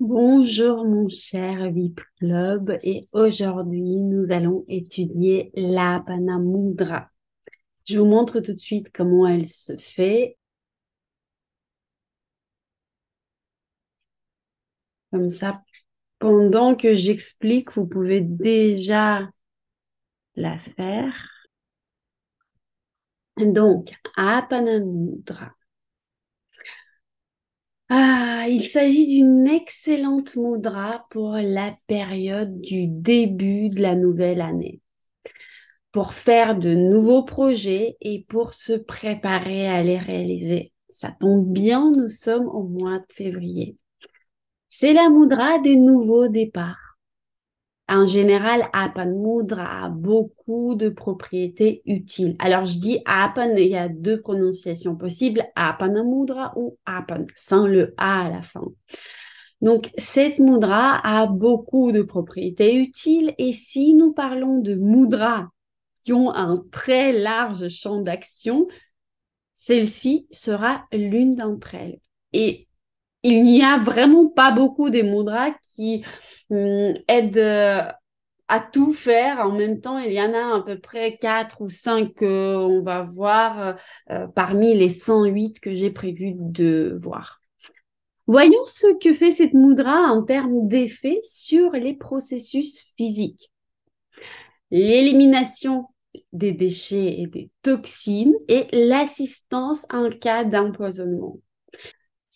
Bonjour mon cher VIP Club et aujourd'hui nous allons étudier l'Apana Mudra. Je vous montre tout de suite comment elle se fait. Comme ça, pendant que j'explique, vous pouvez déjà la faire. Donc, Apana Mudra. Il s'agit d'une excellente mudra pour la période du début de la nouvelle année, pour faire de nouveaux projets et pour se préparer à les réaliser. Ça tombe bien, nous sommes au mois de février. C'est la mudra des nouveaux départs. En général, Apan Mudra a beaucoup de propriétés utiles. Alors, je dis Apan, il y a deux prononciations possibles, Apana Mudra ou Apan, sans le A à la fin. Donc, cette mudra a beaucoup de propriétés utiles et si nous parlons de mudra qui ont un très large champ d'action, celle-ci sera l'une d'entre elles. Et il n'y a vraiment pas beaucoup de mudras qui aident à tout faire en même temps. Il y en a à peu près 4 ou 5 qu'on va voir parmi les 108 que j'ai prévu de voir. Voyons ce que fait cette mudra en termes d'effet sur les processus physiques. L'élimination des déchets et des toxines et l'assistance en cas d'empoisonnement.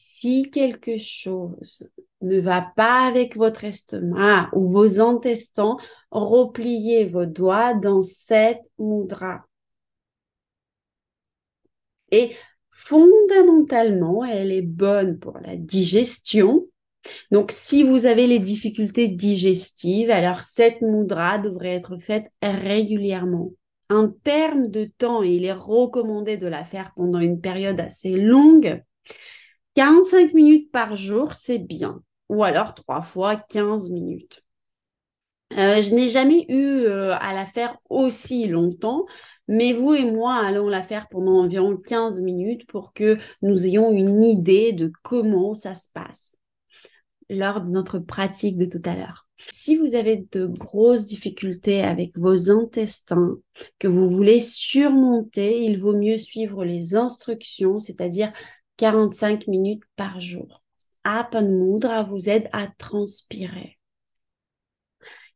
Si quelque chose ne va pas avec votre estomac ou vos intestins, repliez vos doigts dans cette mudra. Et fondamentalement, elle est bonne pour la digestion. Donc, si vous avez les difficultés digestives, alors cette mudra devrait être faite régulièrement. En termes de temps, il est recommandé de la faire pendant une période assez longue. 45 minutes par jour, c'est bien. Ou alors 3 fois 15 minutes. Je n'ai jamais eu à la faire aussi longtemps, mais vous et moi allons la faire pendant environ 15 minutes pour que nous ayons une idée de comment ça se passe lors de notre pratique de tout à l'heure. Si vous avez de grosses difficultés avec vos intestins que vous voulez surmonter, il vaut mieux suivre les instructions, c'est-à-dire 45 minutes par jour. Apan Mudra vous aide à transpirer.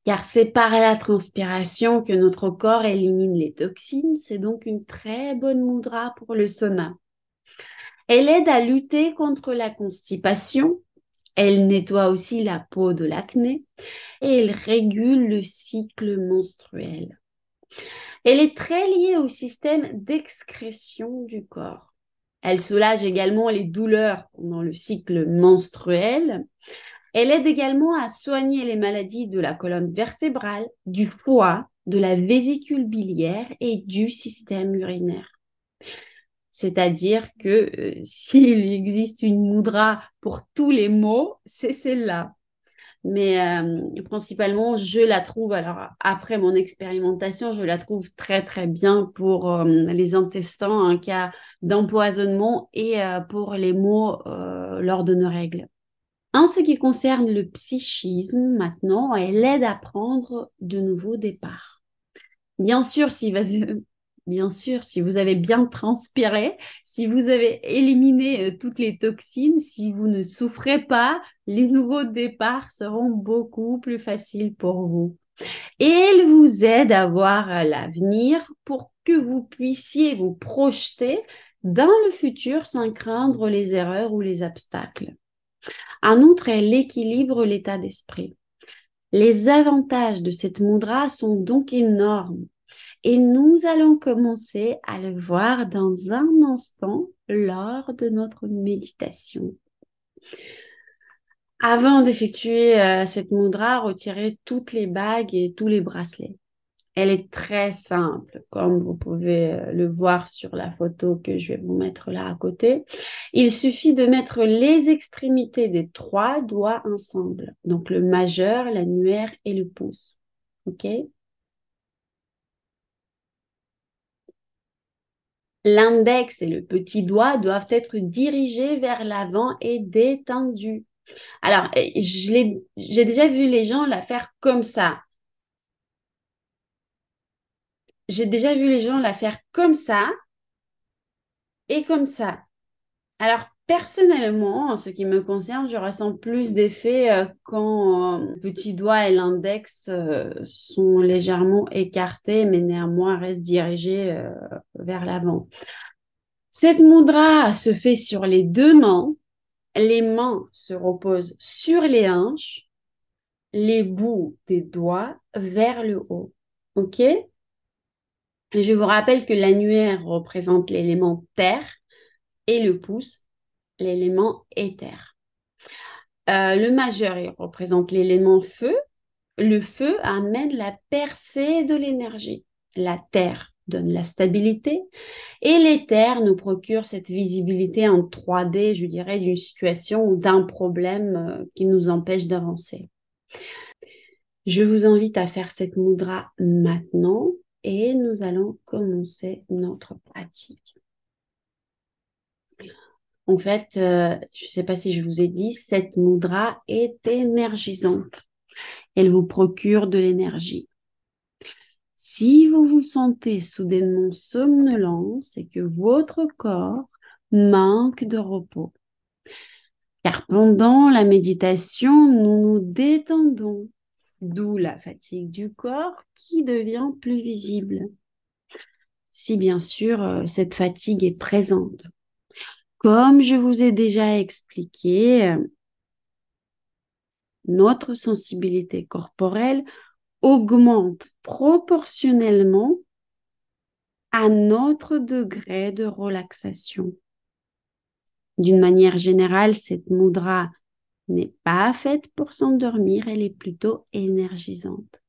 Car c'est par la transpiration que notre corps élimine les toxines. C'est donc une très bonne mudra pour le sauna. Elle aide à lutter contre la constipation. Elle nettoie aussi la peau de l'acné et elle régule le cycle menstruel. Elle est très liée au système d'excrétion du corps. Elle soulage également les douleurs pendant le cycle menstruel. Elle aide également à soigner les maladies de la colonne vertébrale, du foie, de la vésicule biliaire et du système urinaire. C'est-à-dire que s'il existe une mudra pour tous les maux, c'est celle-là. Mais principalement, je la trouve, alors après mon expérimentation, je la trouve très très bien pour les intestins en cas d'empoisonnement et pour les maux lors de nos règles. En ce qui concerne le psychisme, maintenant, elle aide à prendre de nouveaux départs. Bien sûr, bien sûr, si vous avez bien transpiré, si vous avez éliminé toutes les toxines, si vous ne souffrez pas, les nouveaux départs seront beaucoup plus faciles pour vous. Et elle vous aide à voir l'avenir pour que vous puissiez vous projeter dans le futur sans craindre les erreurs ou les obstacles. En outre, elle équilibre l'état d'esprit. Les avantages de cette mudra sont donc énormes et nous allons commencer à le voir dans un instant lors de notre méditation. Avant d'effectuer cette mudra, retirez toutes les bagues et tous les bracelets. Elle est très simple, comme vous pouvez le voir sur la photo que je vais vous mettre là à côté. Il suffit de mettre les extrémités des 3 doigts ensemble, donc le majeur, l'annulaire et le pouce. OK? L'index et le petit doigt doivent être dirigés vers l'avant et détendus. Alors, j'ai déjà vu les gens la faire comme ça. J'ai déjà vu les gens la faire comme ça et comme ça. Alors, personnellement, en ce qui me concerne, je ressens plus d'effet quand le petit doigt et l'index sont légèrement écartés, mais néanmoins restent dirigés vers l'avant. Cette mudra se fait sur les deux mains. Les mains se reposent sur les hanches, les bouts des doigts vers le haut. OK? Et je vous rappelle que l'annulaire représente l'élément terre et le pouce, l'élément éther. Le majeur, il représente l'élément feu. Le feu amène la percée de l'énergie. La terre donne la stabilité et l'éther nous procure cette visibilité en 3D, je dirais, d'une situation ou d'un problème qui nous empêche d'avancer. Je vous invite à faire cette mudra maintenant et nous allons commencer notre pratique. En fait, je ne sais pas si je vous ai dit, cette mudra est énergisante. Elle vous procure de l'énergie. Si vous vous sentez soudainement somnolent, c'est que votre corps manque de repos. Car pendant la méditation, nous nous détendons, d'où la fatigue du corps qui devient plus visible. Si bien sûr cette fatigue est présente. Comme je vous ai déjà expliqué, notre sensibilité corporelle augmente proportionnellement à notre degré de relaxation. D'une manière générale, cette mudra n'est pas faite pour s'endormir, elle est plutôt énergisante.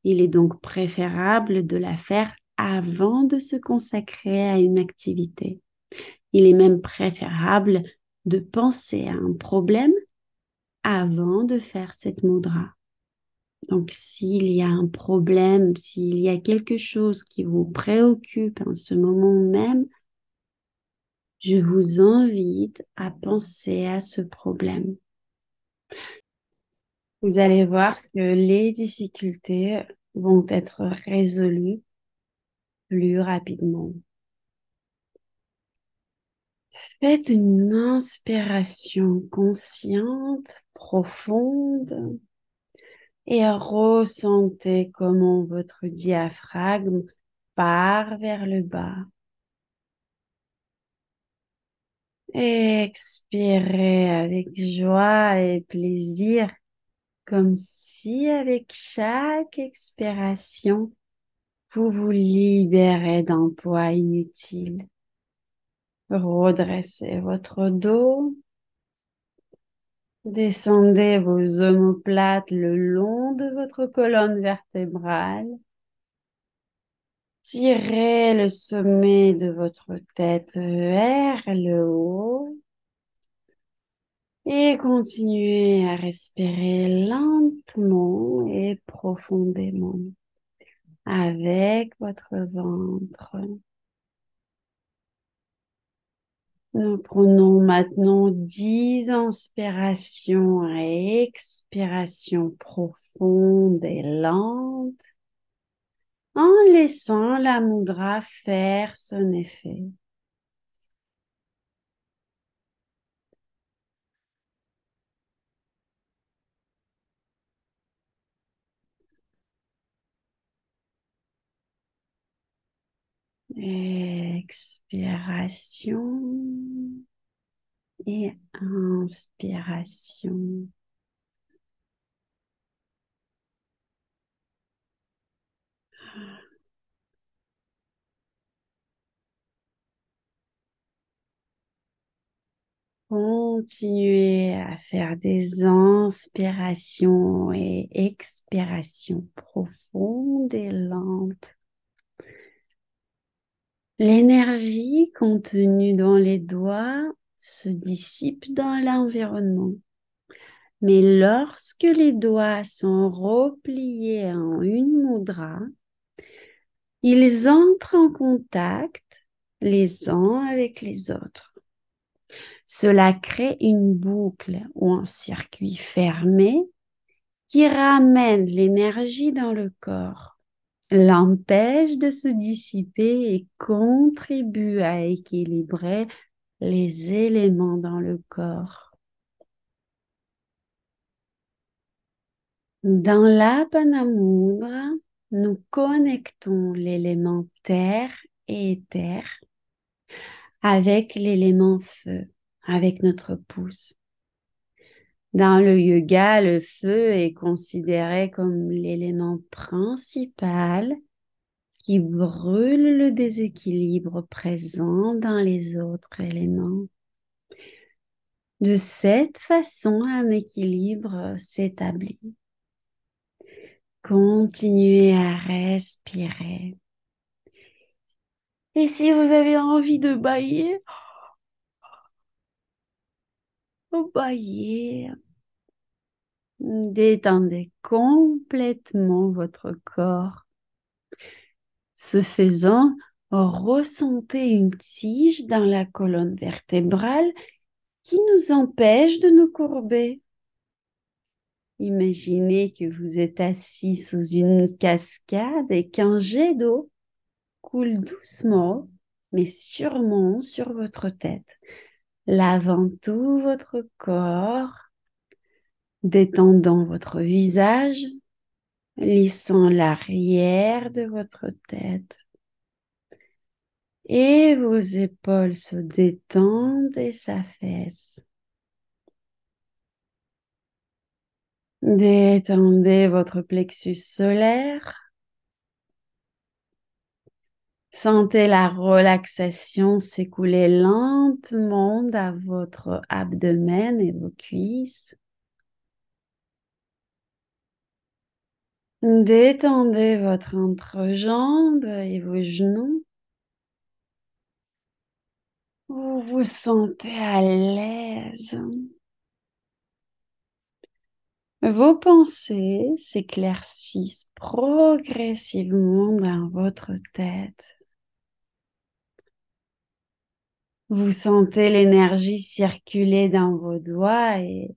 Il est donc préférable de la faire avant de se consacrer à une activité. Il est même préférable de penser à un problème avant de faire cette mudra. Donc, s'il y a un problème, s'il y a quelque chose qui vous préoccupe en ce moment même, je vous invite à penser à ce problème. Vous allez voir que les difficultés vont être résolues plus rapidement. Faites une inspiration consciente, profonde, et ressentez comment votre diaphragme part vers le bas. Expirez avec joie et plaisir, comme si avec chaque expiration, vous vous libérez d'un poids inutile. Redressez votre dos. Descendez vos omoplates le long de votre colonne vertébrale. Tirez le sommet de votre tête vers le haut et continuez à respirer lentement et profondément avec votre ventre. Nous prenons maintenant 10 inspirations et expirations profondes et lentes en laissant la mudra faire son effet. Expiration et inspiration. Continuez à faire des inspirations et expirations profondes et lentes. L'énergie contenue dans les doigts se dissipe dans l'environnement. Mais lorsque les doigts sont repliés en une mudra, ils entrent en contact les uns avec les autres. Cela crée une boucle ou un circuit fermé qui ramène l'énergie dans le corps, l'empêche de se dissiper et contribue à équilibrer les éléments dans le corps. Dans l'Apana Mudra, nous connectons l'élément terre et éther avec l'élément feu, avec notre pouce. Dans le yoga, le feu est considéré comme l'élément principal qui brûle le déséquilibre présent dans les autres éléments. De cette façon, un équilibre s'établit. Continuez à respirer. Et si vous avez envie de bailler, baillez. Détendez complètement votre corps. Ce faisant, ressentez une tige dans la colonne vertébrale qui nous empêche de nous courber. Imaginez que vous êtes assis sous une cascade et qu'un jet d'eau coule doucement, mais sûrement sur votre tête, lavant tout votre corps, détendant votre visage, lissant l'arrière de votre tête. Et vos épaules se détendent et s'affaissent. Détendez votre plexus solaire. Sentez la relaxation s'écouler lentement dans votre abdomen et vos cuisses. Détendez votre entrejambe et vos genoux. Vous vous sentez à l'aise. Vos pensées s'éclaircissent progressivement dans votre tête. Vous sentez l'énergie circuler dans vos doigts et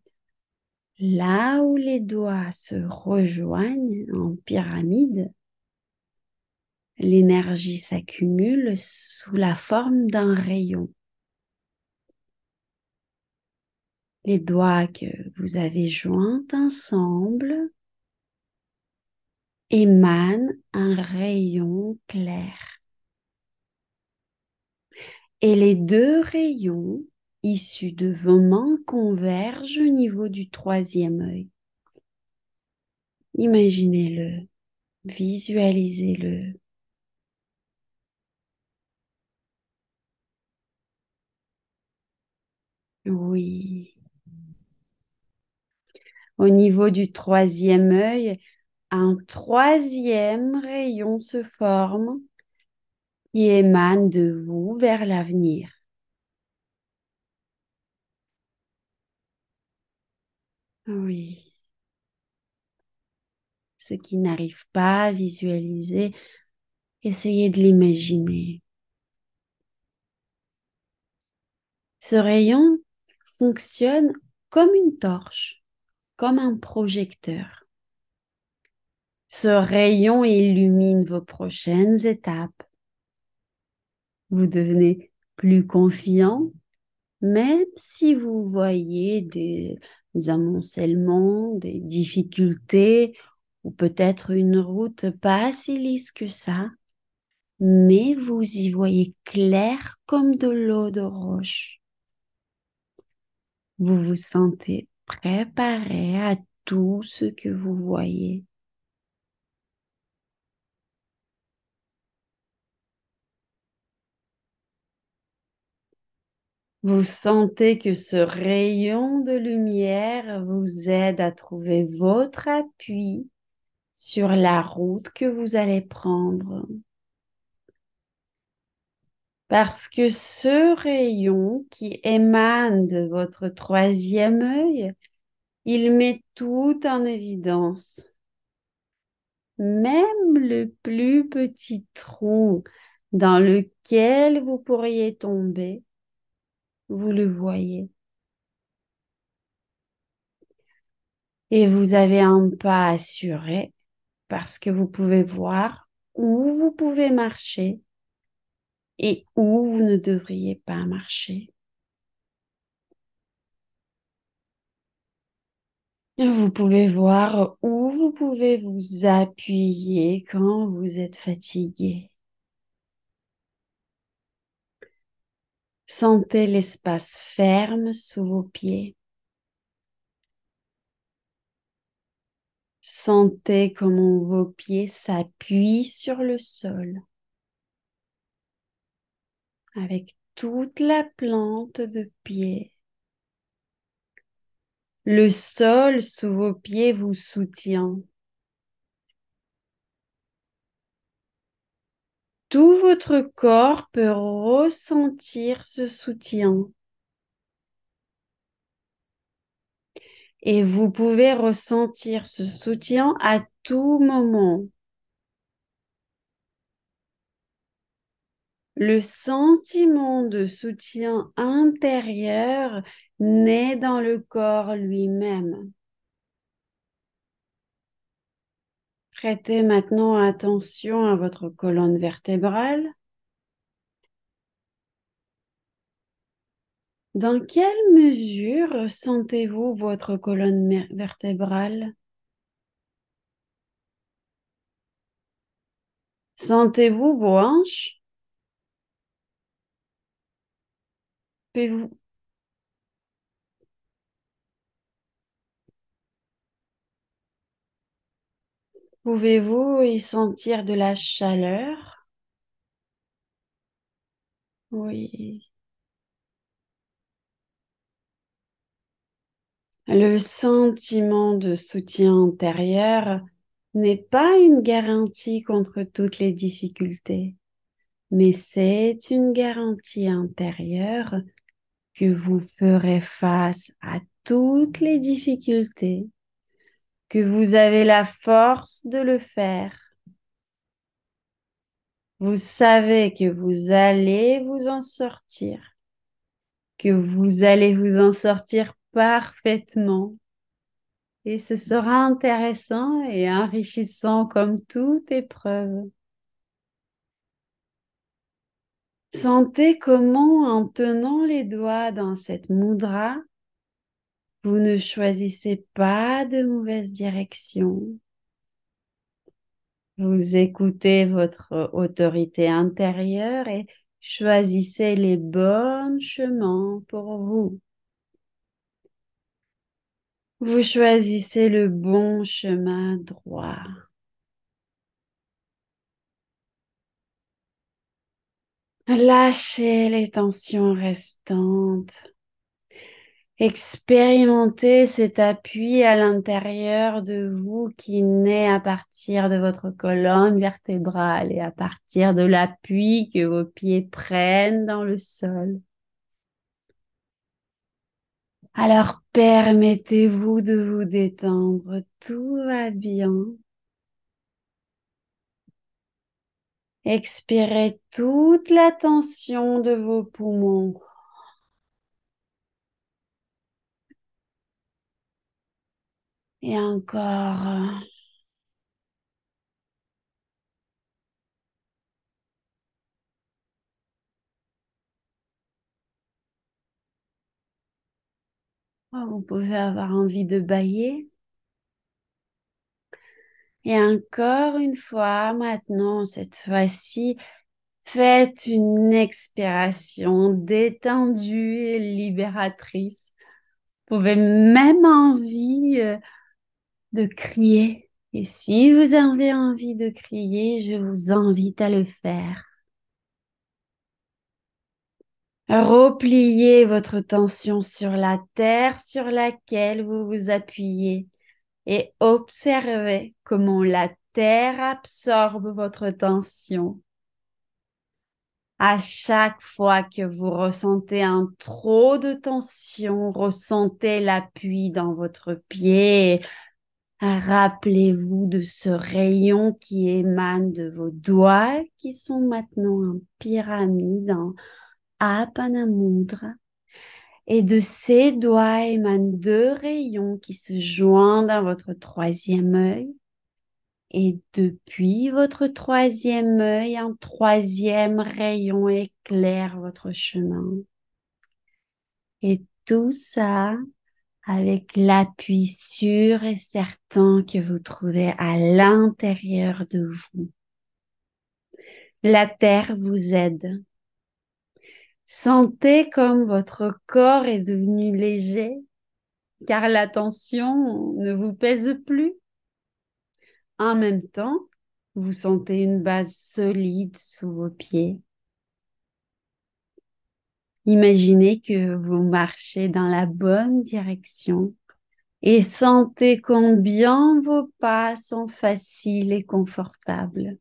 là où les doigts se rejoignent en pyramide, l'énergie s'accumule sous la forme d'un rayon. Les doigts que vous avez joints ensemble émanent un rayon clair. Et les deux rayons issus de vos mains convergent au niveau du troisième œil. Imaginez-le, visualisez-le. Oui. Au niveau du troisième œil, un troisième rayon se forme qui émane de vous vers l'avenir. Oui. Ceux qui n'arrivent pas à visualiser, essayez de l'imaginer. Ce rayon fonctionne comme une torche, comme un projecteur. Ce rayon illumine vos prochaines étapes. Vous devenez plus confiant, même si vous voyez des amoncellements, des difficultés ou peut-être une route pas si lisse que ça, mais vous y voyez clair comme de l'eau de roche. Vous vous sentez préparé à tout ce que vous voyez. Vous sentez que ce rayon de lumière vous aide à trouver votre appui sur la route que vous allez prendre. Parce que ce rayon qui émane de votre troisième œil, il met tout en évidence. Même le plus petit trou dans lequel vous pourriez tomber, vous le voyez. Et vous avez un pas assuré parce que vous pouvez voir où vous pouvez marcher et où vous ne devriez pas marcher. Vous pouvez voir où vous pouvez vous appuyer quand vous êtes fatigué. Sentez l'espace ferme sous vos pieds. Sentez comment vos pieds s'appuient sur le sol avec toute la plante de pied. Le sol sous vos pieds vous soutient. Tout votre corps peut ressentir ce soutien. Et vous pouvez ressentir ce soutien à tout moment. Le sentiment de soutien intérieur naît dans le corps lui-même. Prêtez maintenant attention à votre colonne vertébrale. Dans quelle mesure sentez-vous votre colonne vertébrale? Sentez-vous vos hanches? Pouvez-vous pouvez-vous y sentir de la chaleur? Oui. Le sentiment de soutien intérieur n'est pas une garantie contre toutes les difficultés, mais c'est une garantie intérieure que vous ferez face à toutes les difficultés, que vous avez la force de le faire. Vous savez que vous allez vous en sortir, que vous allez vous en sortir parfaitement. Et ce sera intéressant et enrichissant comme toute épreuve. Sentez comment, en tenant les doigts dans cette mudra, vous ne choisissez pas de mauvaise direction. Vous écoutez votre autorité intérieure et choisissez les bons chemins pour vous. Vous choisissez le bon chemin droit. Lâchez les tensions restantes. Expérimentez cet appui à l'intérieur de vous qui naît à partir de votre colonne vertébrale et à partir de l'appui que vos pieds prennent dans le sol. Alors permettez-vous de vous détendre, tout va bien. Expirez toute la tension de vos poumons. Et encore. Oh, vous pouvez avoir envie de bâiller. Et encore une fois, maintenant, cette fois-ci, faites une expiration détendue et libératrice. Vous pouvez même envie de crier. Et si vous avez envie de crier, je vous invite à le faire. Repliez votre tension sur la terre sur laquelle vous vous appuyez et observez comment la terre absorbe votre tension. À chaque fois que vous ressentez un trop de tension, ressentez l'appui dans votre pied. Rappelez-vous de ce rayon qui émane de vos doigts qui sont maintenant en pyramide, en Apana Mudra. Et de ces doigts émanent deux rayons qui se joignent à votre troisième œil. Et depuis votre troisième œil, un troisième rayon éclaire votre chemin. Et tout ça avec l'appui sûr et certain que vous trouvez à l'intérieur de vous. La terre vous aide. Sentez comme votre corps est devenu léger, car la tension ne vous pèse plus. En même temps, vous sentez une base solide sous vos pieds. Imaginez que vous marchez dans la bonne direction et sentez combien vos pas sont faciles et confortables.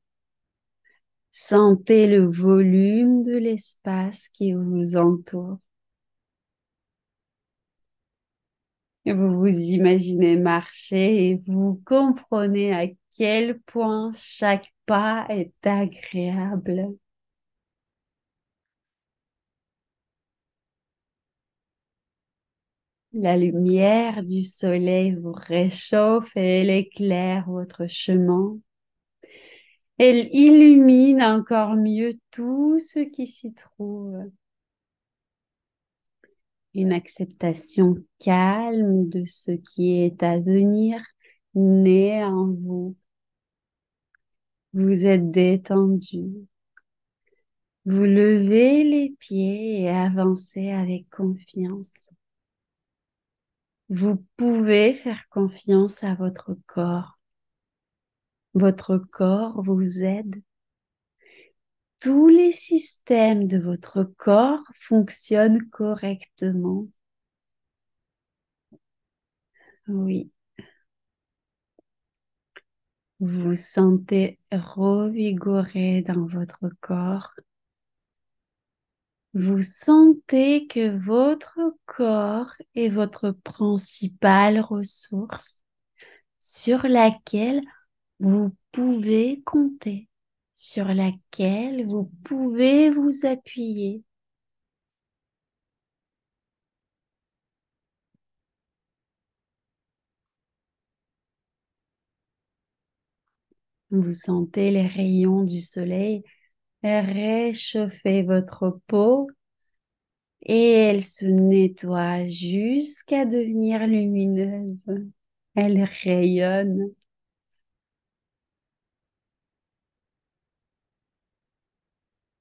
Sentez le volume de l'espace qui vous entoure. Et vous vous imaginez marcher et vous comprenez à quel point chaque pas est agréable. La lumière du soleil vous réchauffe et elle éclaire votre chemin. Elle illumine encore mieux tout ce qui s'y trouve. Une acceptation calme de ce qui est à venir naît en vous. Vous êtes détendu. Vous levez les pieds et avancez avec confiance. Vous pouvez faire confiance à votre corps. Votre corps vous aide. Tous les systèmes de votre corps fonctionnent correctement. Oui, vous vous sentez revigoré dans votre corps. Vous sentez que votre corps est votre principale ressource sur laquelle vous pouvez compter, sur laquelle vous pouvez vous appuyer. Vous sentez les rayons du soleil réchauffer votre peau et elle se nettoie jusqu'à devenir lumineuse. Elle rayonne.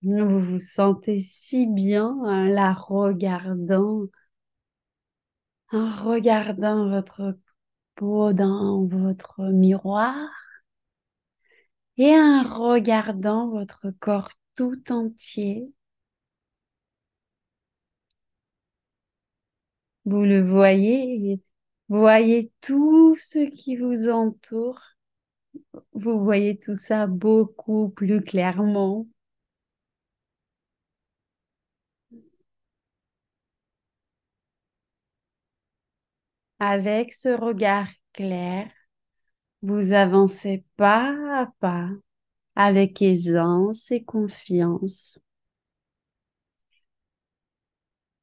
Vous vous sentez si bien en regardant votre peau dans votre miroir et en regardant votre corps tout entier. Vous le voyez, et voyez tout ce qui vous entoure. Vous voyez tout ça beaucoup plus clairement. Avec ce regard clair, vous avancez pas à pas avec aisance et confiance.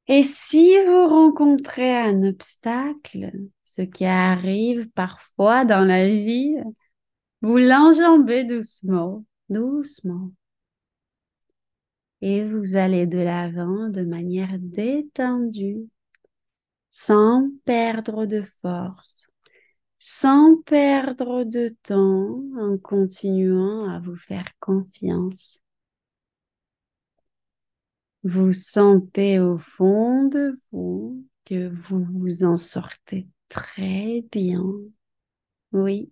Et si vous rencontrez un obstacle, ce qui arrive parfois dans la vie, vous l'enjambez doucement, doucement. Et vous allez de l'avant de manière détendue, sans perdre de force, sans perdre de temps, en continuant à vous faire confiance. Vous sentez au fond de vous que vous vous en sortez très bien. Oui,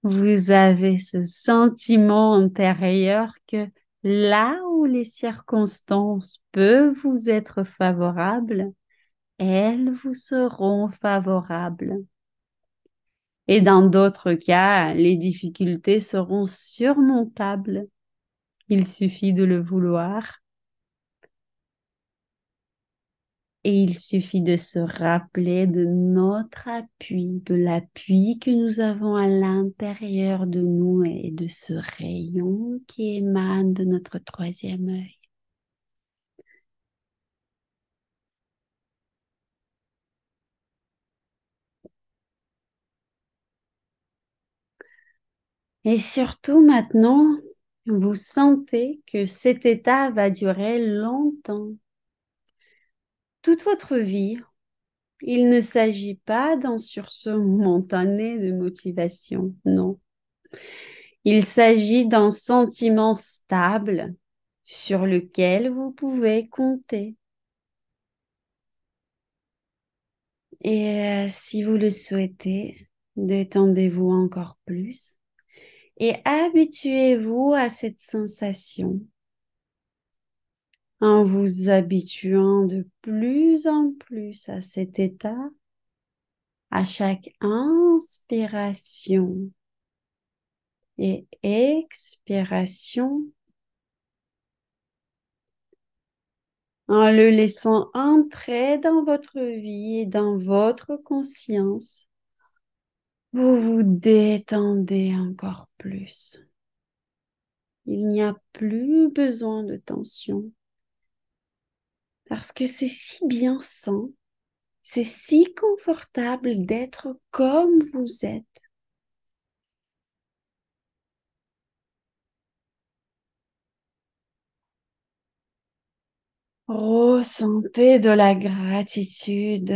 vous avez ce sentiment intérieur que là où les circonstances peuvent vous être favorables, elles vous seront favorables. Et dans d'autres cas, les difficultés seront surmontables. Il suffit de le vouloir. Et il suffit de se rappeler de notre appui, de l'appui que nous avons à l'intérieur de nous et de ce rayon qui émane de notre troisième œil. Et surtout maintenant, vous sentez que cet état va durer longtemps, toute votre vie. Il ne s'agit pas d'un sursaut momentané de motivation, non. Il s'agit d'un sentiment stable sur lequel vous pouvez compter. Et si vous le souhaitez, détendez-vous encore plus et habituez-vous à cette sensation en vous habituant de plus en plus à cet état à chaque inspiration et expiration, en le laissant entrer dans votre vie et dans votre conscience. Vous vous détendez encore plus. Il n'y a plus besoin de tension parce que c'est si bien sain, c'est si confortable d'être comme vous êtes. Ressentez de la gratitude,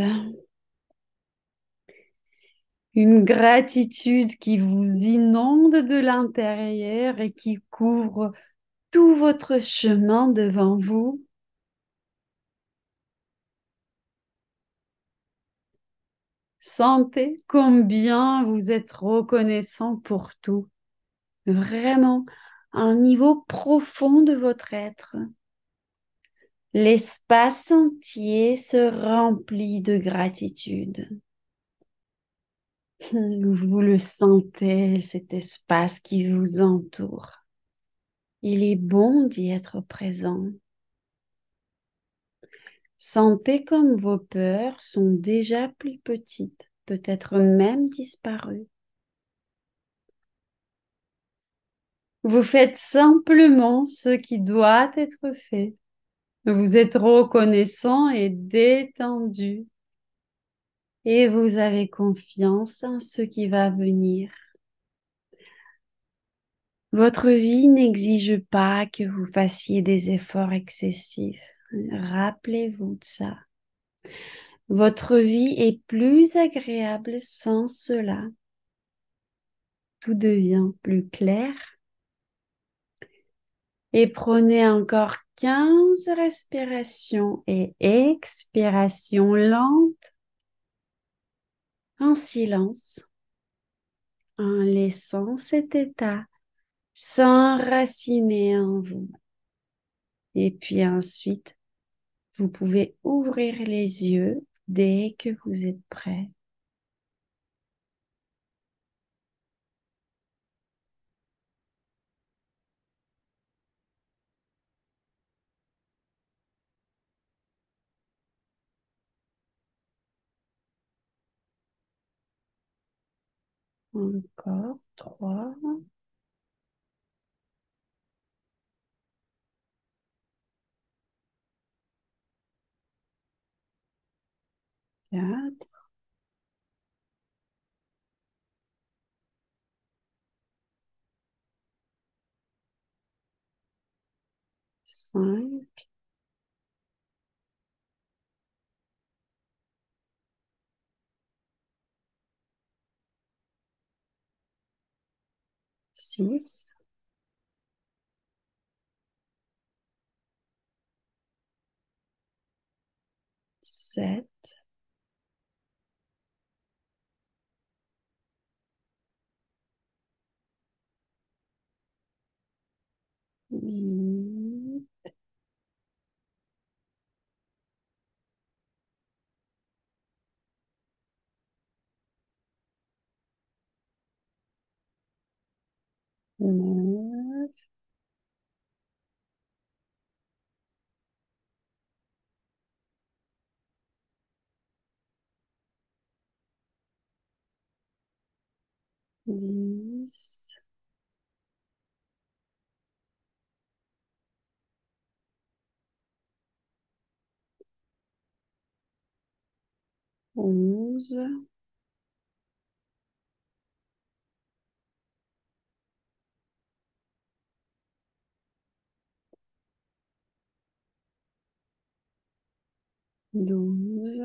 une gratitude qui vous inonde de l'intérieur et qui couvre tout votre chemin devant vous. Sentez combien vous êtes reconnaissant pour tout, vraiment, à un niveau profond de votre être. L'espace entier se remplit de gratitude. Vous le sentez, cet espace qui vous entoure. Il est bon d'y être présent. Sentez comme vos peurs sont déjà plus petites, peut-être même disparues. Vous faites simplement ce qui doit être fait. Vous êtes reconnaissant et détendu et vous avez confiance en ce qui va venir. Votre vie n'exige pas que vous fassiez des efforts excessifs. Rappelez-vous de ça. Votre vie est plus agréable sans cela. Tout devient plus clair. Et prenez encore 15 respirations et expirations lentes en silence, en laissant cet état s'enraciner en vous. Et puis ensuite, vous pouvez ouvrir les yeux dès que vous êtes prêt. Encore 3, 4, 5, 6, 7, 8, 9, 10, 11, 12,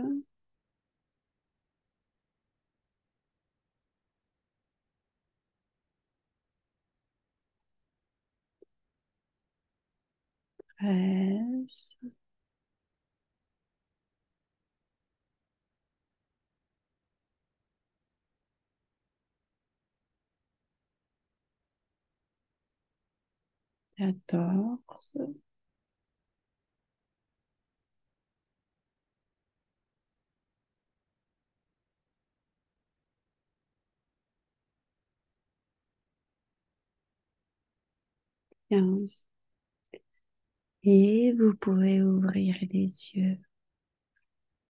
13, 14, 15. Et vous pouvez ouvrir les yeux.